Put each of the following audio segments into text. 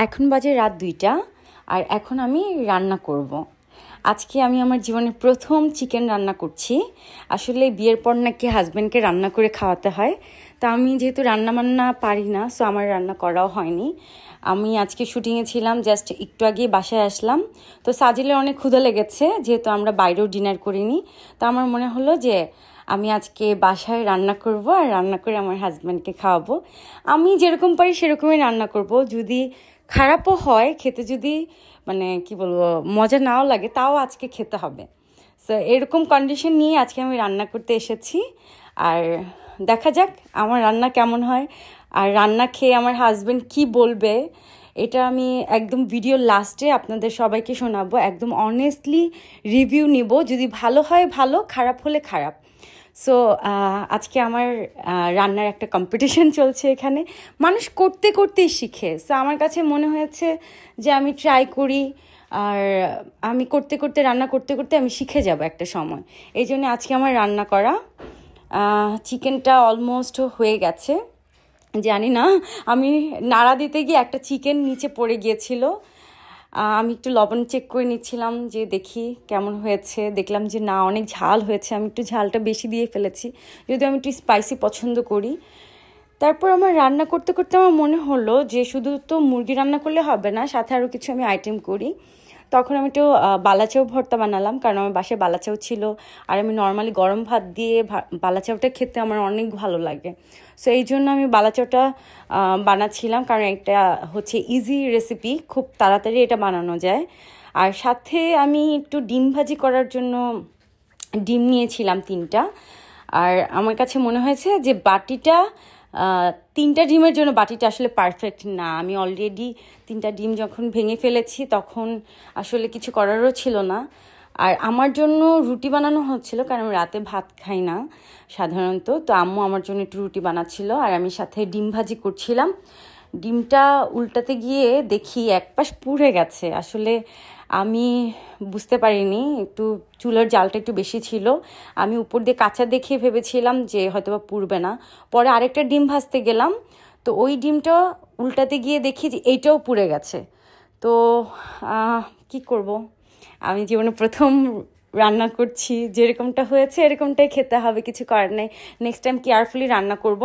এখন বাজে রাত 2টা আর এখন আমি রান্না করব। আজকে আমি আমার জীবনের প্রথম চিকেন রান্না করছি। আসলে বিয়ের পর নাকি হাজব্যান্ডকে রান্না করে খাওয়াতে হয়, তো আমি যেহেতু রান্না পারি না, সো আমার রান্না করাও হয়নি। আমি আজকে শুটিংয়ে ছিলাম, জাস্ট একটু আগে বাসায় আসলাম। তো সাজিলের অনেক ক্ষুধা লেগেছে, যেহেতু আমরা বাইরেও ডিনার করিনি। তো আমার মনে হলো যে আমি আজকে বাসায় রান্না করব আর রান্না করে আমার হাজব্যান্ডকে খাওয়াবো। আমি যেরকম পারি সেরকমই রান্না করব। যদি খারাপও হয়, খেতে যদি মানে কি বলবো মজা নাও লাগে, তাও আজকে খেতে হবে। সো এরকম কন্ডিশন নিয়ে আজকে আমি রান্না করতে এসেছি। আর দেখা যাক আমার রান্না কেমন হয়, আর রান্না খেয়ে আমার হাজব্যান্ড কি বলবে এটা আমি একদম ভিডিও লাস্টে আপনাদের সবাইকে শোনাবো। একদম অনেস্টলি রিভিউ নিব, যদি ভালো হয় ভালো, খারাপ হলে খারাপ। সো আজকে আমার রান্নার একটা কম্পিটিশন চলছে এখানে। মানুষ করতে করতেই শিখে। সো আমার কাছে মনে হয়েছে যে আমি ট্রাই করি, আর আমি করতে করতে রান্না করতে করতে আমি শিখে যাব একটা সময়। এই জন্য আজকে আমার রান্না করা। চিকেনটা অলমোস্ট হয়ে গেছে। জানি না, আমি নাড়া দিতে গিয়ে একটা চিকেন নিচে পড়ে গিয়েছিল। আমি একটু লবণ চেক করে নিচ্ছিলাম যে দেখি কেমন হয়েছে। দেখলাম যে না, অনেক ঝাল হয়েছে। আমি একটু ঝালটা বেশি দিয়ে ফেলেছি, যদিও আমি একটু স্পাইসি পছন্দ করি। তারপর আমার রান্না করতে করতে আমার মনে হলো যে শুধু তো মুরগি রান্না করলে হবে না, সাথে আরও কিছু আমি আইটেম করি। তখন আমি একটু বালাচাও ভর্তা বানালাম, কারণ আমার বাসায় বালাচাও ছিল। আর আমি নর্মালি গরম ভাত দিয়ে বালাচাওটা খেতে আমার অনেক ভালো লাগে। সো এই জন্য আমি বালাচাওটা বানাচ্ছিলাম, কারণ এটা হচ্ছে ইজি রেসিপি, খুব তাড়াতাড়ি এটা বানানো যায়। আর সাথে আমি একটু ডিম ভাজি করার জন্য ডিম নিয়েছিলাম 3টা। আর আমার কাছে মনে হয়েছে যে বাটিটা 3টা ডিমের জন্য বাটিটা আসলে পারফেক্ট না। আমি অলরেডি 3টা ডিম যখন ভেঙে ফেলেছি, তখন আসলে কিছু করারও ছিল না। আর আমার জন্য রুটি বানানো হচ্ছিল, কারণ আমি রাতে ভাত খাই না সাধারণত। তো আম্মু আমার জন্য একটু রুটি বানাচ্ছিল, আর আমি সাথে ডিম ভাজি করছিলাম। ডিমটা উল্টাতে গিয়ে দেখি এক পাশ পুড়ে গেছে। আসলে আমি বুঝতে পারিনি, একটু চুলার জালটা একটু বেশি ছিল। আমি উপর দিয়ে কাঁচা দেখে ভেবেছিলাম যে হয়তো বা পুড়বে না। পরে আরেকটা ডিম ভাজতে গেলাম, তো ওই ডিমটা উল্টাতে গিয়ে দেখি যে এইটাও পুড়ে গেছে। তো কি করব, আমি জীবনে প্রথম রান্না করছি, যেরকমটা হয়েছে এরকমটাই খেতে হবে, কিছু করার নেই। নেক্সট টাইম কেয়ারফুলি রান্না করব।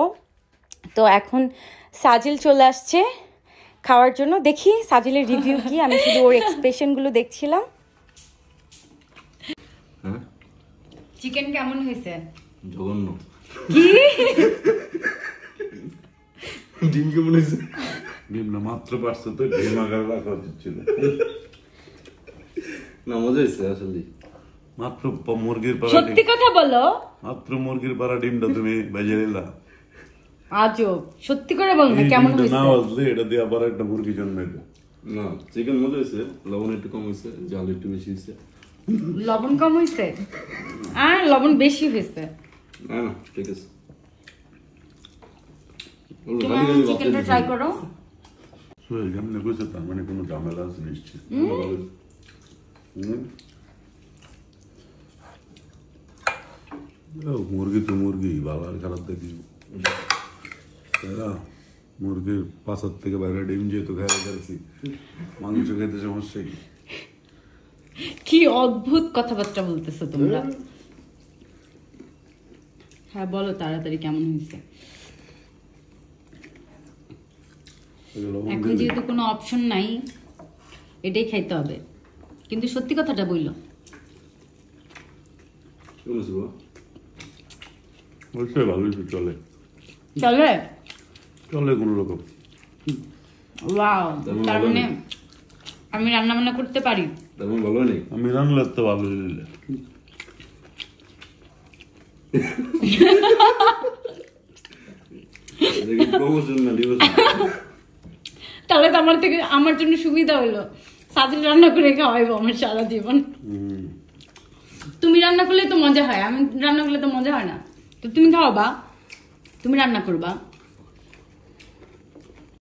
তো এখন সাজিল চলে আসছে খাওয়ার জন্য, দেখি সাজিলের রিভিউ কি। আমি শুধু ওর এক্সপ্রেশনগুলো দেখছিলাম। চিকেন কেমন হয়েছে? জঘন্য। কি ডিম কেমন হয়েছে? ডিম না মাত্র পারছো তো, ডিম আগার রাখা উচিত ছিল। না মজা হয়েছে আসলে। মাত্র মুরগির পাড়া, সত্যি কথা বলো। মাত্র মুরগির পাড়া ডিমটা তুমি ভেজে নিলা। আজব, সত্যি করে বল না কেমন হয়েছে? না বাজলে এটা দিয়ে আবার একটা মুরগি জন্মাইবে। না চিকেন মজা হয়েছে, লবণ একটু কম হয়েছে, জাল একটু বেশি হয়েছে। লবণ কম হয়েছে আর লবণ বেশি হয়েছে? না না ঠিক আছে। চিকেনটা ট্রাই করো। কেমন কইছে, তার মানে কোনো ঝামেলা আছে নিশ্চয়। মুরগি তো মুরগি, ভালো আর খারাপ দেখি। মুরগির পাঁচার থেকে বাইরে ডিম যেহেতু খেয়ে গেছি, মাংস খেতে সমস্যা কি? কি অদ্ভুত কথাবার্তা বলতেছো তোমরা। হ্যাঁ বলো তাড়াতাড়ি কেমন হয়েছে। এখন যেহেতু কোনো অপশন নাই, এটাই খাইতে হবে। কিন্তু সত্যি কথাটা বললো। ভালোই চলে চলে চলে কোনো রকম। ওয়াও, তার মানে আমি রান্না বান্না করতে পারি। তেমন ভালো নেই, আমি রান্না তো ভালো দিলে। তাহলে তো আমার জন্য সুবিধা হলো, সাজিল রান্না করে খাওয়াইবো আমার সারা জীবন। তুমি রান্না করলে তো মজা হয়, আমি রান্না করলে তো মজা হয় না। তো তুমি খাওয়াবা, তুমি রান্না করবা।